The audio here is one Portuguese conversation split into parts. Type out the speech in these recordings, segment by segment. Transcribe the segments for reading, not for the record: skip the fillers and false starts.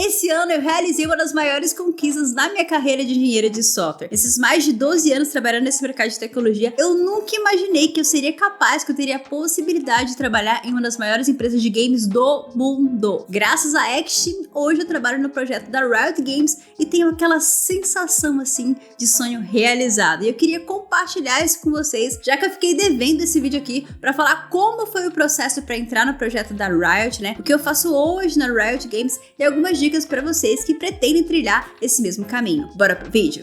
Esse ano eu realizei uma das maiores conquistas na minha carreira de engenheira de software. Esses mais de 12 anos trabalhando nesse mercado de tecnologia, eu nunca imaginei que eu seria capaz, que eu teria a possibilidade de trabalhar em uma das maiores empresas de games do mundo. Graças a Action, hoje eu trabalho no projeto da Riot Games e tenho aquela sensação assim de sonho realizado. E eu queria compartilhar isso com vocês, já que eu fiquei devendo esse vídeo aqui para falar como foi o processo para entrar no projeto da Riot, né? O que eu faço hoje na Riot Games e algumas dicas para vocês que pretendem trilhar esse mesmo caminho. Bora pro vídeo?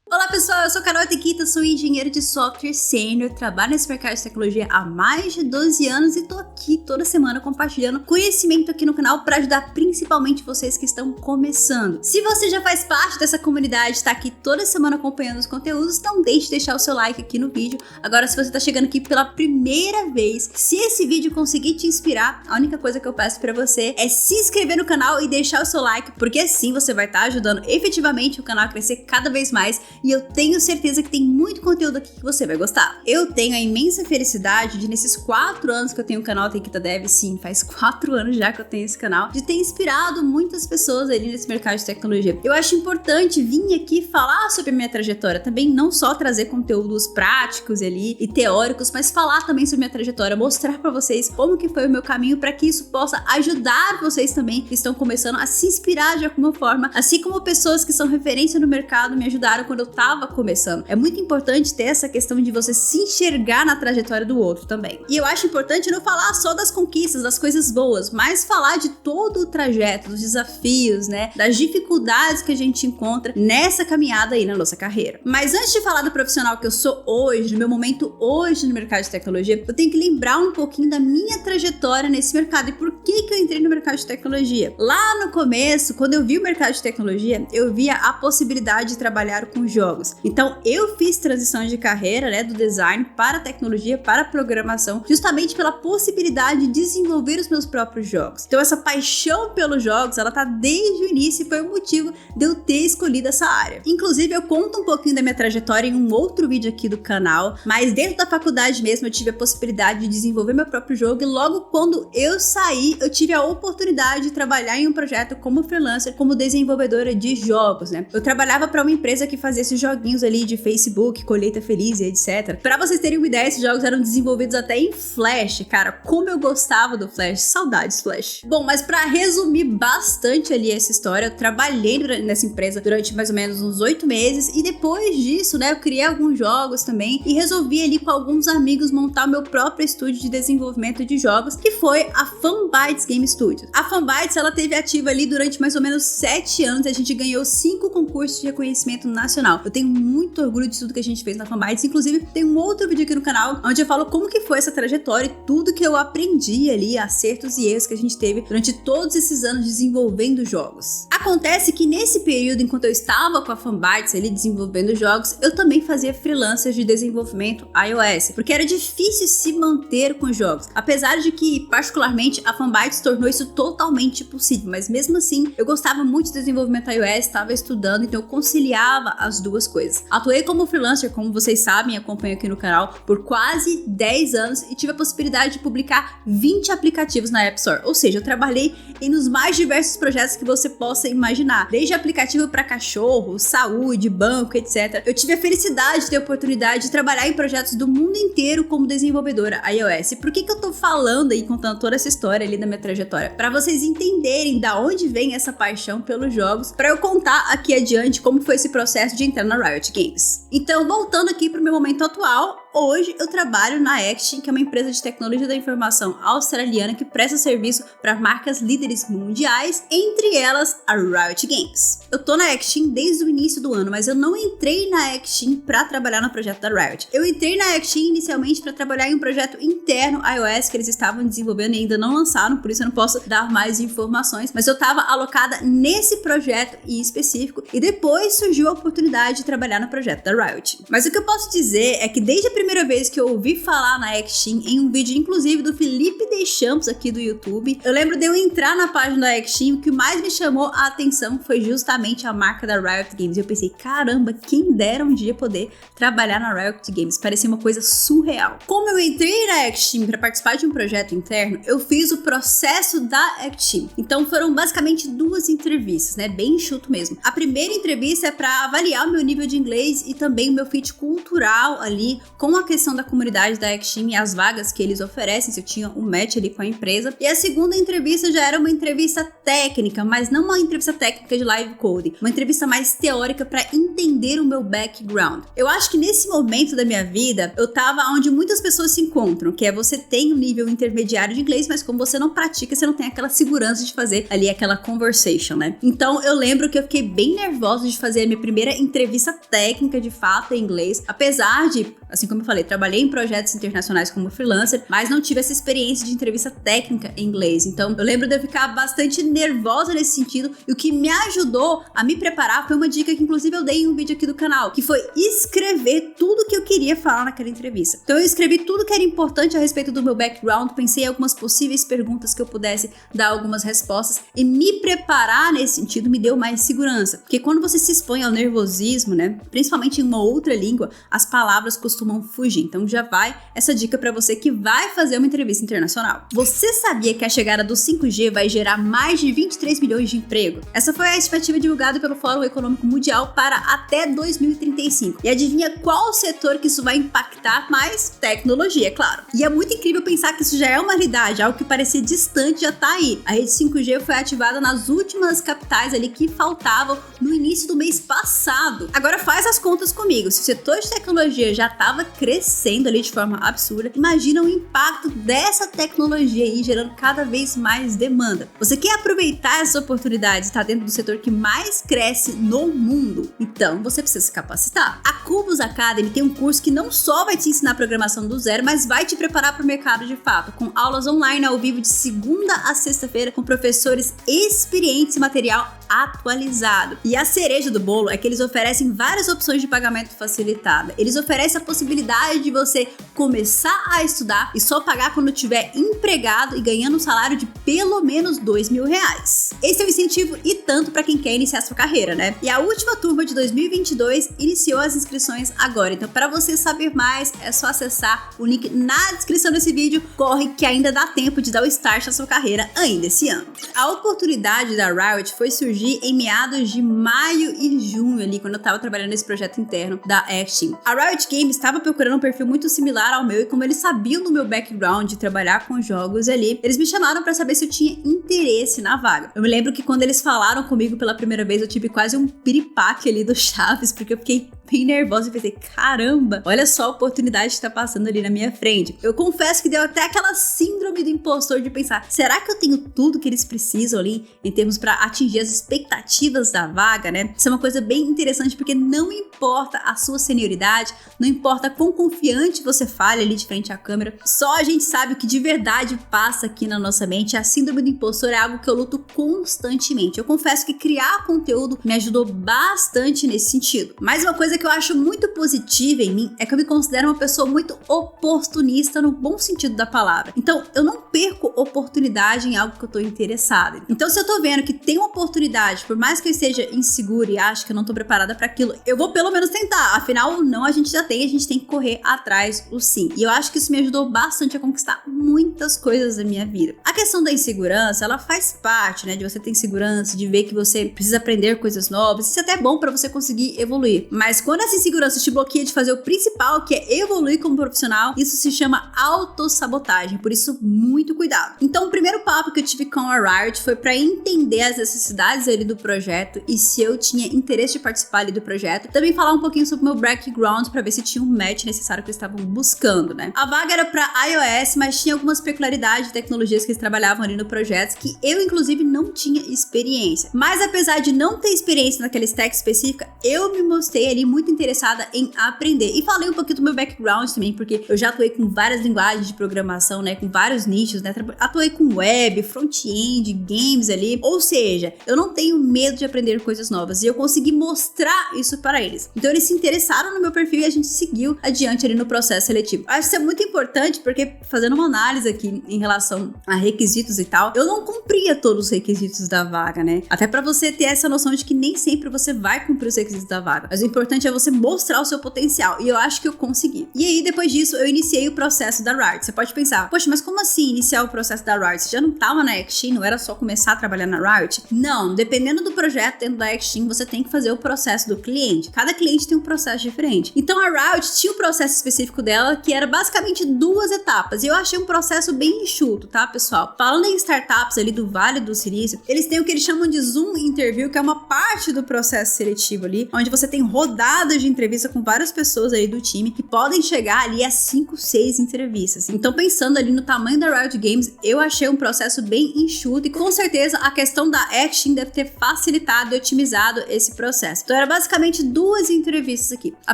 Olá pessoal, eu sou Carol Tequita, sou engenheira de software sênior, trabalho nesse mercado de tecnologia há mais de 12 anos e tô aqui toda semana compartilhando conhecimento aqui no canal para ajudar principalmente vocês que estão começando. Se você já faz parte dessa comunidade, tá aqui toda semana acompanhando os conteúdos, não deixe de deixar o seu like aqui no vídeo. Agora, se você tá chegando aqui pela primeira vez, se esse vídeo conseguir te inspirar, a única coisa que eu peço para você é se inscrever no canal e deixar o seu like, porque assim você vai estar ajudando efetivamente o canal a crescer cada vez mais. E eu tenho certeza que tem muito conteúdo aqui que você vai gostar. Eu tenho a imensa felicidade de, nesses 4 anos que eu tenho o canal Tequita Dev, sim, faz 4 anos já que eu tenho esse canal, de ter inspirado muitas pessoas ali nesse mercado de tecnologia. Eu acho importante vir aqui falar sobre a minha trajetória, também não só trazer conteúdos práticos ali e teóricos, mas falar também sobre a minha trajetória, mostrar pra vocês como que foi o meu caminho para que isso possa ajudar vocês também que estão começando a se inspirar de alguma forma, assim como pessoas que são referência no mercado me ajudaram quando eu tava começando. É muito importante ter essa questão de você se enxergar na trajetória do outro também. E eu acho importante não falar só das conquistas, das coisas boas, mas falar de todo o trajeto, dos desafios, né, das dificuldades que a gente encontra nessa caminhada aí na nossa carreira. Mas antes de falar do profissional que eu sou hoje, do meu momento hoje no mercado de tecnologia, eu tenho que lembrar um pouquinho da minha trajetória nesse mercado e por que eu entrei no mercado de tecnologia. Lá no começo, quando eu vi o mercado de tecnologia, eu via a possibilidade de trabalhar com jogos. Então eu fiz transição de carreira, né, do design para a tecnologia, para a programação, justamente pela possibilidade de desenvolver os meus próprios jogos. Então essa paixão pelos jogos, ela tá desde o início e foi o motivo de eu ter escolhido essa área. Inclusive eu conto um pouquinho da minha trajetória em um outro vídeo aqui do canal, mas dentro da faculdade mesmo eu tive a possibilidade de desenvolver meu próprio jogo e logo quando eu saí, eu tive a oportunidade de trabalhar em um projeto como freelancer, como desenvolvedora de jogos, né? Eu trabalhava para uma empresa que fazia esses joguinhos ali de Facebook, Colheita Feliz e etc. Pra vocês terem uma ideia, esses jogos eram desenvolvidos até em Flash, cara, como eu gostava do Flash, saudades Flash. Bom, mas pra resumir bastante ali essa história, eu trabalhei nessa empresa durante mais ou menos uns 8 meses e depois disso, né, eu criei alguns jogos também e resolvi ali com alguns amigos montar o meu próprio estúdio de desenvolvimento de jogos, que foi a Fanbytes Game Studios. A Fanbytes, ela teve ativa ali durante mais ou menos 7 anos e a gente ganhou 5 concursos de reconhecimento nacional. Eu tenho muito orgulho de tudo que a gente fez na Fanbytes, inclusive tem um outro vídeo aqui no canal onde eu falo como que foi essa trajetória e tudo que eu aprendi ali, acertos e erros que a gente teve durante todos esses anos desenvolvendo jogos. Acontece que nesse período, enquanto eu estava com a Fanbytes ali desenvolvendo jogos, eu também fazia freelancers de desenvolvimento iOS, porque era difícil se manter com jogos, apesar de que particularmente a Fanbytes tornou isso totalmente possível, mas mesmo assim eu gostava muito de desenvolvimento iOS, estava estudando, então eu conciliava as duas coisas. Atuei como freelancer, como vocês sabem, acompanho aqui no canal, por quase 10 anos e tive a possibilidade de publicar 20 aplicativos na App Store, ou seja, eu trabalhei nos mais diversos projetos que você possa imaginar, desde aplicativo para cachorro, saúde, banco, etc. Eu tive a felicidade de ter a oportunidade de trabalhar em projetos do mundo inteiro como desenvolvedora iOS. E por que eu tô falando e contando toda essa história ali da minha trajetória? Para vocês entenderem da onde vem essa paixão pelos jogos, para eu contar aqui adiante como foi esse processo de entrar na Riot Games. Então, voltando aqui para o meu momento atual, hoje eu trabalho na Action, que é uma empresa de tecnologia da informação australiana que presta serviço para marcas líderes mundiais, entre elas a Riot Games. Eu tô na Action desde o início do ano, mas eu não entrei na Action para trabalhar no projeto da Riot. Eu entrei na Action inicialmente para trabalhar em um projeto interno iOS que eles estavam desenvolvendo e ainda não lançaram, falaram, por isso eu não posso dar mais informações, mas eu tava alocada nesse projeto em específico e depois surgiu a oportunidade de trabalhar no projeto da Riot. Mas o que eu posso dizer é que desde a primeira vez que eu ouvi falar na X-Team, em um vídeo inclusive do Felipe Deschamps aqui do YouTube, eu lembro de eu entrar na página da X-Team, o que mais me chamou a atenção foi justamente a marca da Riot Games. E eu pensei, caramba, quem dera um dia poder trabalhar na Riot Games, parecia uma coisa surreal. Como eu entrei na X-Team para participar de um projeto interno, eu fiz o processo da X-Team. Então foram basicamente 2 entrevistas, né, bem enxuto mesmo. A primeira entrevista é para avaliar o meu nível de inglês e também o meu fit cultural ali com a questão da comunidade da X-Team e as vagas que eles oferecem, se eu tinha um match ali com a empresa. E a segunda entrevista já era uma entrevista técnica, mas não uma entrevista técnica de live coding, uma entrevista mais teórica para entender o meu background. Eu acho que nesse momento da minha vida, eu tava onde muitas pessoas se encontram, que é você tem um nível intermediário de inglês, mas como você não pratica, você não tem aquela segurança de fazer ali aquela conversation, né? Então eu lembro que eu fiquei bem nervosa de fazer a minha primeira entrevista técnica de fato em inglês, apesar de, assim como eu falei, trabalhei em projetos internacionais como freelancer, mas não tive essa experiência de entrevista técnica em inglês. Então eu lembro de eu ficar bastante nervosa nesse sentido, e o que me ajudou a me preparar foi uma dica que inclusive eu dei em um vídeo aqui do canal, que foi escrever tudo que eu queria falar naquela entrevista. Então eu escrevi tudo que era importante a respeito do meu background, pensei em algumas possíveis perguntas que eu pudesse dar algumas respostas, e me preparar nesse sentido me deu mais segurança, porque quando você se expõe ao nervosismo, né, principalmente em uma outra língua, as palavras costumam fugir. Então já vai essa dica para você que vai fazer uma entrevista internacional. Você sabia que a chegada do 5G vai gerar mais de 23 milhões de empregos? Essa foi a estimativa divulgada pelo Fórum Econômico Mundial para até 2035. E adivinha qual setor que isso vai impactar mais? Tecnologia, é claro. E é muito incrível pensar que isso já é uma realidade, algo que parecia distante já tá aí. A rede 5G foi ativada nas últimas capitais ali que faltavam no início do mês passado. Agora faz as contas comigo. Se o setor de tecnologia já estava crescendo ali de forma absurda, imagina o impacto dessa tecnologia aí gerando cada vez mais demanda. Você quer aproveitar essa oportunidade, está dentro do setor que mais cresce no mundo? Então você precisa se capacitar. A Cubus Academy tem um curso que não só vai te ensinar programação do zero, mas vai te preparar para o mercado de fato, com aulas online ao vivo de segunda a sexta-feira com professores experientes e material atualizado. E a cereja do bolo é que eles oferecem várias opções de pagamento facilitada. Eles oferecem a possibilidade de você começar a estudar e só pagar quando tiver empregado e ganhando um salário de pelo menos R$2.000. Esse é o incentivo e tanto para quem quer iniciar sua carreira, né? E a última turma de 2022 iniciou as inscrições agora. Então, para você saber mais, é só acessar o link na descrição desse vídeo. Corre que ainda dá tempo de dar o start na sua carreira ainda esse ano. A oportunidade da Riot foi surgir em meados de maio e junho ali, quando eu tava trabalhando nesse projeto interno da X-Team. A Riot Games estava procurando um perfil muito similar ao meu, e como eles sabiam do meu background de trabalhar com jogos ali, eles me chamaram para saber se eu tinha interesse na vaga. Eu me lembro que quando eles falaram comigo pela primeira vez, eu tive quase um piripaque ali do Chaves, porque eu fiquei bem nervosa e pensei, caramba, olha só a oportunidade que tá passando ali na minha frente. Eu confesso que deu até aquela síndrome do impostor de pensar, será que eu tenho tudo que eles precisam ali em termos para atingir as expectativas da vaga, né? Isso é uma coisa bem interessante, porque não importa a sua senioridade, não importa quão confiante você fale ali de frente à câmera, só a gente sabe o que de verdade passa aqui na nossa mente. A síndrome do impostor é algo que eu luto constantemente. Eu confesso que criar conteúdo me ajudou bastante nesse sentido. Mas uma coisa que eu acho muito positiva em mim é que eu me considero uma pessoa muito oportunista no bom sentido da palavra. Então, eu não perco oportunidade em algo que eu tô interessada. Então, se eu tô vendo que tem uma oportunidade, por mais que eu esteja insegura e acho que eu não tô preparada para aquilo, eu vou pelo menos tentar. Afinal, não a gente já tem, a gente tem que correr atrás do sim. E eu acho que isso me ajudou bastante a conquistar muitas coisas da minha vida. A questão da insegurança, ela faz parte, né, de você ter insegurança, de ver que você precisa aprender coisas novas. Isso é até bom para você conseguir evoluir. Mas quando essa insegurança te bloqueia de fazer o principal, que é evoluir como profissional, isso se chama autossabotagem, por isso muito cuidado. Então o primeiro papo que eu tive com a Riot foi para entender as necessidades ali do projeto e se eu tinha interesse de participar ali do projeto. Também falar um pouquinho sobre o meu background para ver se tinha um match necessário que eles estavam buscando, né? A vaga era para iOS, mas tinha algumas peculiaridades de tecnologias que eles trabalhavam ali no projeto que eu inclusive não tinha experiência. Mas apesar de não ter experiência naquela stack específica, eu me mostrei ali muito interessada em aprender. E falei um pouquinho do meu background também, porque eu já atuei com várias linguagens de programação, né, com vários nichos, né, atuei com web, front-end, games ali, ou seja, eu não tenho medo de aprender coisas novas e eu consegui mostrar isso para eles. Então eles se interessaram no meu perfil e a gente seguiu adiante ali no processo seletivo. Acho que isso é muito importante porque, fazendo uma análise aqui em relação a requisitos e tal, eu não cumpria todos os requisitos da vaga, né? Até para você ter essa noção de que nem sempre você vai cumprir os requisitos da vaga, mas o importante é você mostrar o seu potencial, e eu acho que eu consegui. E aí, depois disso, eu iniciei o processo da Riot. Você pode pensar, poxa, mas como assim iniciar o processo da Riot? Você já não tava na X-Team, não era só começar a trabalhar na Riot? Não, dependendo do projeto dentro da X-Team, você tem que fazer o processo do cliente. Cada cliente tem um processo diferente. Então a Riot tinha um processo específico dela, que era basicamente 2 etapas, e eu achei um processo bem enxuto, tá, pessoal? Falando em startups ali do Vale do Silício, eles têm o que eles chamam de Zoom Interview, que é uma parte do processo seletivo ali, onde você tem rodadas de entrevista com várias pessoas ali do time, que podem chegar ali a 5, 6 entrevistas. Então, pensando ali no tamanho da Riot Games, eu achei um processo bem enxuto, e com certeza a questão da Action deve ter facilitado e otimizado esse processo. Então, era basicamente 2 entrevistas aqui. A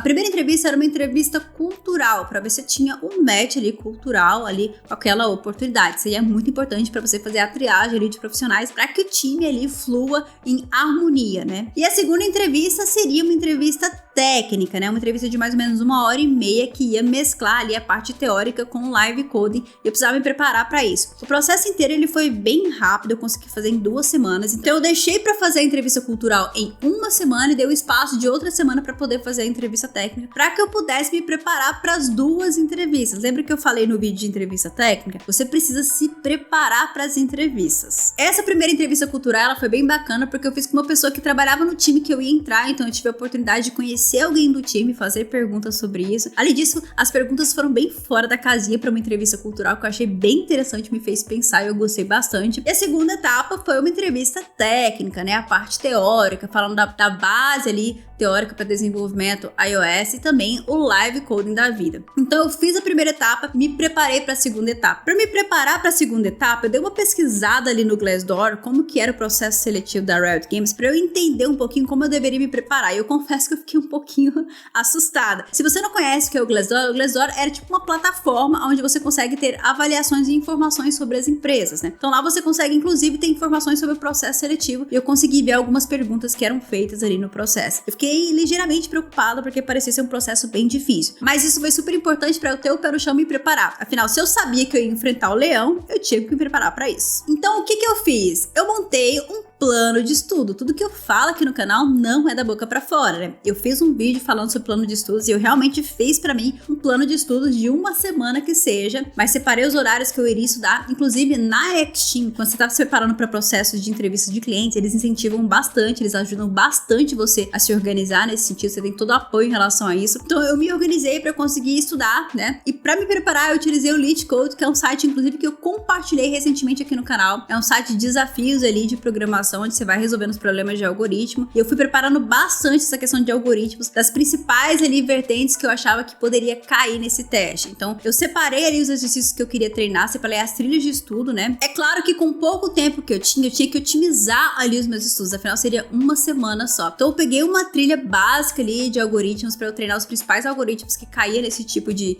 primeira entrevista era uma entrevista cultural, para ver se tinha um match ali cultural ali com aquela oportunidade. Seria muito importante para você fazer a triagem ali de profissionais, para que o time ali flua em harmonia, né? E a segunda entrevista seria uma entrevista técnica, né? Uma entrevista de mais ou menos 1h30 que ia mesclar ali a parte teórica com o live coding, e eu precisava me preparar para isso. O processo inteiro ele foi bem rápido, eu consegui fazer em 2 semanas, então eu deixei para fazer a entrevista cultural em 1 semana e dei o espaço de outra semana para poder fazer a entrevista técnica, para que eu pudesse me preparar para as 2 entrevistas. Lembra que eu falei no vídeo de entrevista técnica? Você precisa se preparar para as entrevistas. Essa primeira entrevista cultural ela foi bem bacana, porque eu fiz com uma pessoa que trabalhava no time que eu ia entrar, então eu tive a oportunidade de conhecer alguém do time, fazer perguntas sobre isso. Além disso, as perguntas foram bem fora da casinha para uma entrevista cultural, que eu achei bem interessante, me fez pensar e eu gostei bastante. E a segunda etapa foi uma entrevista técnica, né? A parte teórica, falando da base ali teórica para desenvolvimento iOS e também o live coding da vida. Então eu fiz a primeira etapa e me preparei para a segunda etapa. Para me preparar para a segunda etapa, eu dei uma pesquisada ali no Glassdoor, como que era o processo seletivo da Riot Games, para eu entender um pouquinho como eu deveria me preparar. E eu confesso que eu fiquei um pouquinho assustada. Se você não conhece o que é o Glassdoor era tipo uma plataforma onde você consegue ter avaliações e informações sobre as empresas, né? Então lá você consegue inclusive ter informações sobre o processo seletivo, e eu consegui ver algumas perguntas que eram feitas ali no processo. Eu fiquei ligeiramente preocupada porque parecia ser um processo bem difícil, mas isso foi super importante para eu ter o pé no chão e me preparar. Afinal, se eu sabia que eu ia enfrentar o leão, eu tinha que me preparar para isso. Então, o que eu fiz? Eu montei um plano de estudo. Tudo que eu falo aqui no canal não é da boca pra fora, né? Eu fiz um vídeo falando sobre plano de estudos e eu realmente fiz pra mim um plano de estudos de 1 semana que seja, mas separei os horários que eu iria estudar. Inclusive na X-Team, quando você tá se preparando para processos de entrevistas de clientes, eles incentivam bastante, eles ajudam bastante você a se organizar nesse sentido, você tem todo o apoio em relação a isso. Então eu me organizei para conseguir estudar, né? E para me preparar eu utilizei o LeetCode, que é um site inclusive que eu compartilhei recentemente aqui no canal. É um site de desafios ali de programação, onde você vai resolvendo os problemas de algoritmo, e eu fui preparando bastante essa questão de algoritmos, das principais ali vertentes que eu achava que poderia cair nesse teste. Então eu separei ali os exercícios que eu queria treinar, separei as trilhas de estudo, né? É claro que com pouco tempo que eu tinha que otimizar ali os meus estudos, afinal seria 1 semana só. Então eu peguei uma trilha básica ali de algoritmos para eu treinar os principais algoritmos que caíam nesse tipo de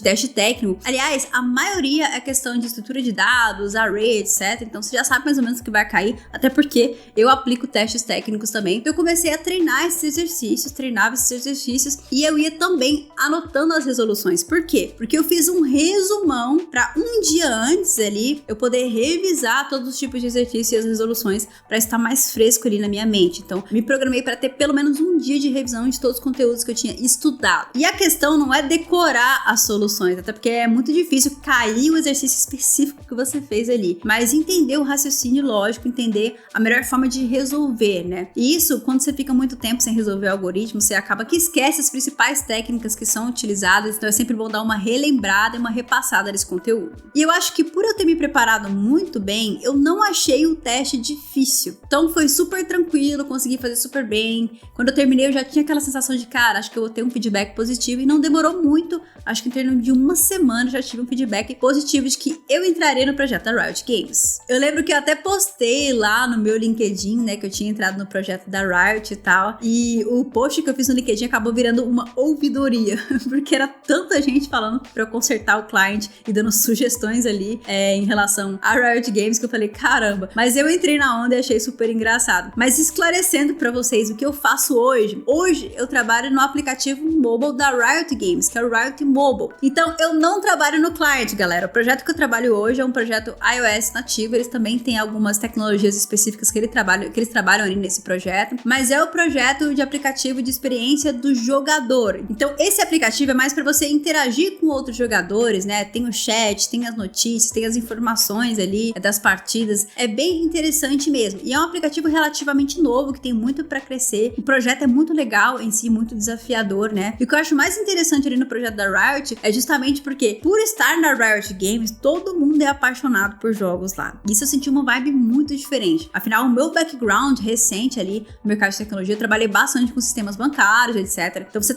teste técnico. Aliás, a maioria é questão de estrutura de dados, array, etc. Então você já sabe mais ou menos o que vai cair, até porque eu aplico testes técnicos também. Eu comecei a treinar esses exercícios, treinava esses exercícios e eu ia também anotando as resoluções. Por quê? Porque eu fiz um resumão para um dia antes ali eu poder revisar todos os tipos de exercícios e as resoluções para estar mais fresco ali na minha mente. Então, me programei para ter pelo menos um dia de revisão de todos os conteúdos que eu tinha estudado. E a questão não é decorar as soluções, até porque é muito difícil cair o exercício específico que você fez ali, mas entender o raciocínio lógico, entender a melhor forma de resolver, né? E isso, quando você fica muito tempo sem resolver o algoritmo, você acaba que esquece as principais técnicas que são utilizadas, então é sempre bom dar uma relembrada e uma repassada desse conteúdo. E eu acho que por eu ter me preparado muito bem, eu não achei o teste difícil. Então foi super tranquilo, consegui fazer super bem. Quando eu terminei, eu já tinha aquela sensação de, cara, acho que eu vou ter um feedback positivo, e não demorou muito, acho que em torno de 1 semana eu já tive um feedback positivo de que eu entraria no projeto da Riot Games. Eu lembro que eu até postei lá no meu LinkedIn, né, que eu tinha entrado no projeto da Riot e tal, e o post que eu fiz no LinkedIn acabou virando uma ouvidoria, porque era tanta gente falando pra eu consertar o client e dando sugestões ali em relação a Riot Games, que eu falei, caramba, mas eu entrei na onda e achei super engraçado. Mas esclarecendo pra vocês o que eu faço hoje eu trabalho no aplicativo mobile da Riot Games, que é o Riot Mobile. Então eu não trabalho no client, galera. O projeto que eu trabalho hoje é um projeto iOS nativo, eles também têm algumas tecnologias específicas que eles trabalham ali nesse projeto, mas é o projeto de aplicativo de experiência do jogador. Então esse aplicativo é mais para você interagir com outros jogadores, né? Tem o chat, tem as notícias, tem as informações ali das partidas. É bem interessante mesmo. E é um aplicativo relativamente novo, que tem muito para crescer. O projeto é muito legal em si, muito desafiador, né? E o que eu acho mais interessante ali no projeto da Riot é justamente porque, por estar na Riot Games, todo mundo é apaixonado por jogos lá. Isso eu senti uma vibe muito diferente. Afinal, o meu background recente ali no mercado de tecnologia, eu trabalhei bastante com sistemas bancários, etc. Então você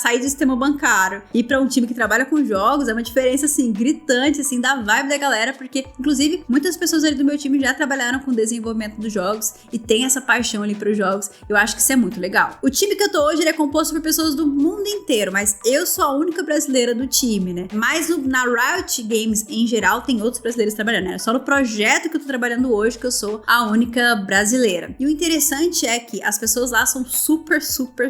sair do sistema bancário e ir pra um time que trabalha com jogos é uma diferença, assim, gritante, assim, da vibe da galera, porque, inclusive, muitas pessoas ali do meu time já trabalharam com o desenvolvimento dos jogos e tem essa paixão ali pros jogos. Eu acho que isso é muito legal. O time que eu tô hoje, ele é composto por pessoas do mundo inteiro, mas eu sou a única brasileira do time, né? Mas na Riot Games, em geral, tem outros brasileiros trabalhando, né? É só no projeto que eu tô trabalhando hoje que eu sou a única brasileira. E o interessante é que as pessoas lá são super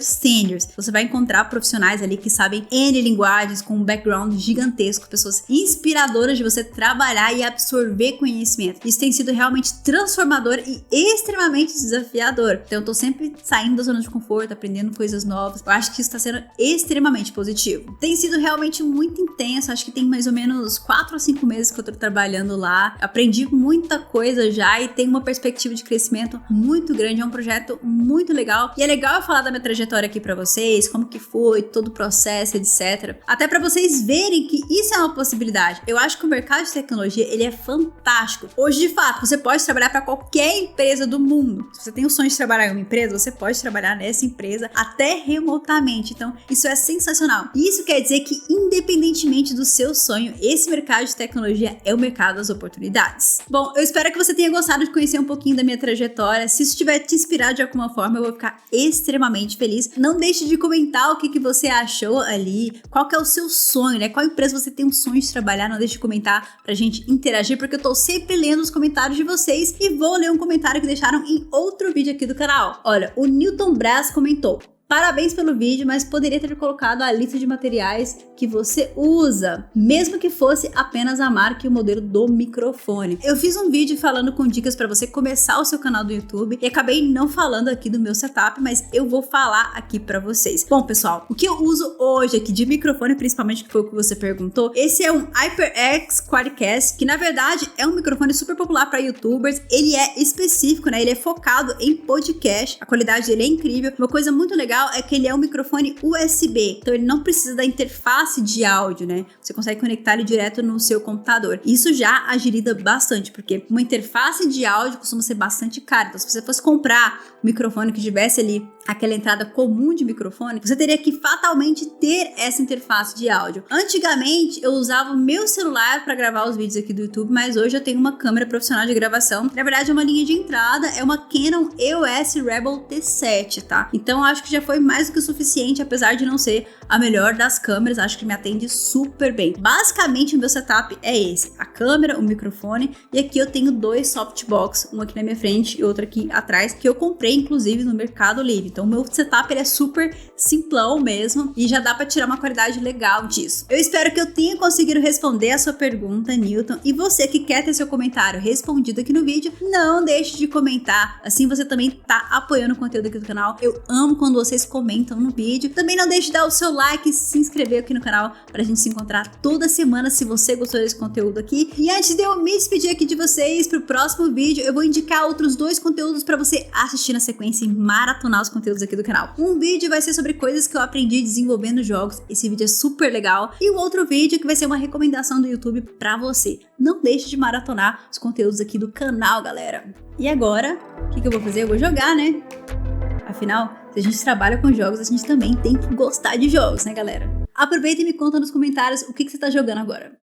seniors. Você vai encontrar profissionais ali que sabem N linguagens, com um background gigantesco, pessoas inspiradoras de você trabalhar e absorver conhecimento. Isso tem sido realmente transformador e extremamente desafiador. Então eu tô sempre saindo da zona de conforto, aprendendo coisas novas. Eu acho que isso tá sendo extremamente positivo. Tem sido realmente muito intenso, acho que tem mais ou menos 4 ou 5 meses que eu tô trabalhando lá. Aprendi muita coisa já e tem uma perspectiva de crescimento muito grande. É um projeto muito legal. E é legal eu falar da minha trajetória aqui pra vocês, como que foi, todo o processo, etc. Até pra vocês verem que isso é uma possibilidade. Eu acho que o mercado de tecnologia, ele é fantástico. Hoje, de fato, você pode trabalhar pra qualquer empresa do mundo. Se você tem o sonho de trabalhar em uma empresa, você pode trabalhar nessa empresa até remotamente. Então, isso é sensacional. E isso quer dizer que, independentemente do seu sonho, esse mercado de tecnologia é o mercado das oportunidades. Bom, eu espero que você tenha gostado de conhecer um pouquinho da minha trajetória. Se isso tiver te inspirado de alguma forma, eu vou ficar extremamente feliz. Não deixe de comentar o que você achou ali, qual que é o seu sonho, né? Qual empresa você tem um sonho de trabalhar? Não deixe de comentar pra gente interagir, porque eu tô sempre lendo os comentários de vocês e vou ler um comentário que deixaram em outro vídeo aqui do canal. Olha, o Newton Braz comentou: parabéns pelo vídeo, mas poderia ter colocado a lista de materiais que você usa, mesmo que fosse apenas a marca e o modelo do microfone. Eu fiz um vídeo falando com dicas para você começar o seu canal do YouTube e acabei não falando aqui do meu setup, mas eu vou falar aqui para vocês. Bom, pessoal, o que eu uso hoje aqui de microfone, principalmente que foi o que você perguntou, esse é um HyperX Quadcast, que na verdade é um microfone super popular para YouTubers. Ele é específico, né? Ele é focado em podcast. A qualidade dele é incrível. Uma coisa muito legal é que ele é um microfone USB, então ele não precisa da interface de áudio, né? Você consegue conectar ele direto no seu computador. Isso já agiliza bastante, porque uma interface de áudio costuma ser bastante cara. Então, se você fosse comprar um microfone que tivesse ali aquela entrada comum de microfone, você teria que fatalmente ter essa interface de áudio. Antigamente, eu usava o meu celular para gravar os vídeos aqui do YouTube, mas hoje eu tenho uma câmera profissional de gravação. Na verdade, é uma linha de entrada, é uma Canon EOS Rebel T7, tá? Então, eu acho que já foi mais do que o suficiente, apesar de não ser a melhor das câmeras, acho que me atende super bem. Basicamente, o meu setup é esse: a câmera, o microfone, e aqui eu tenho 2 softbox, um aqui na minha frente e outro aqui atrás, que eu comprei, inclusive, no Mercado Livre. Então, o meu setup ele é super simplão mesmo e já dá pra tirar uma qualidade legal disso. Eu espero que eu tenha conseguido responder a sua pergunta, Newton, e você que quer ter seu comentário respondido aqui no vídeo, não deixe de comentar, assim você também tá apoiando o conteúdo aqui do canal. Eu amo quando vocês comentam no vídeo. Também não deixe de dar o seu like e se inscrever aqui no canal pra gente se encontrar toda semana se você gostou desse conteúdo aqui. E antes de eu me despedir aqui de vocês pro próximo vídeo, eu vou indicar outros 2 conteúdos pra você assistir na sequência e maratonar os conteúdos aqui do canal. Um vídeo vai ser sobre coisas que eu aprendi desenvolvendo jogos. Esse vídeo é super legal. E o outro vídeo que vai ser uma recomendação do YouTube pra você. Não deixe de maratonar os conteúdos aqui do canal, galera. E agora, o que eu vou fazer? Eu vou jogar, né? Afinal, se a gente trabalha com jogos, a gente também tem que gostar de jogos, né, galera? Aproveita e me conta nos comentários o que você tá jogando agora.